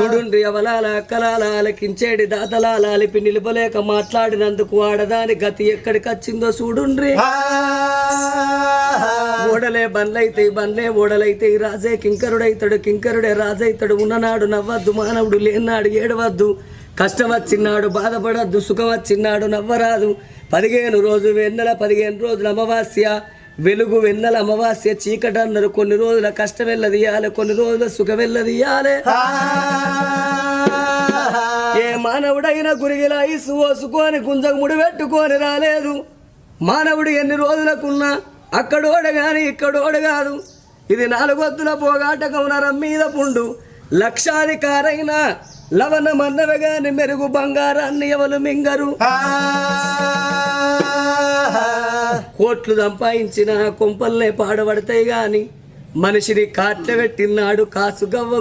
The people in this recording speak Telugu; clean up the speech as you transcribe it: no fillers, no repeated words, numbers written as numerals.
చూడుండ్రి అవలాల అక్కలాల ఆలకించేడి దాతలాల అలిపి నిలబలేక మాట్లాడినందుకు ఆడదాని గతి ఎక్కడికి వచ్చిందో చూడుండ్రి ఓడలే బండ్లే ఓడలైతే రాజే కింకరుడైతాడు కింకరుడే రాజైతాడు ఉన్ననాడు నవ్వద్దు మానవుడు లేనాడు ఏడవద్దు కష్టం వచ్చినాడు బాధపడద్దు సుఖం వచ్చినాడు నవ్వరాదు 15 రోజు వెన్నెల 15 రోజుల అమావాస్య వెలుగు వెన్నెల అమావాస్య చీకటి అన్నారు కొన్ని రోజుల కష్టం వెళ్ళదీయాలి కొన్ని రోజుల సుఖం వెళ్ళదీయాలి ఏ మానవుడైనా గురిగిలా ఇసు ఓసుకొని గుంజకు ముడి పెట్టుకొని రాలేదు మానవుడు ఎన్ని రోజులకున్నా అక్కడోడ గాని ఇక్కడోడ కాదు ఇది 4 వద్దుల పోగాటకం నరం మీద పుండు లక్షాధికారైన లవణ మన్నవగాని మెరుగు బంగారాన్ని ఎవరు మింగరు కోట్లు సంపాదించిన కొంపల్నే పాడబడతాయి గాని మనిషిని కాట్ల పెట్టినాడు కాసు గవ్వ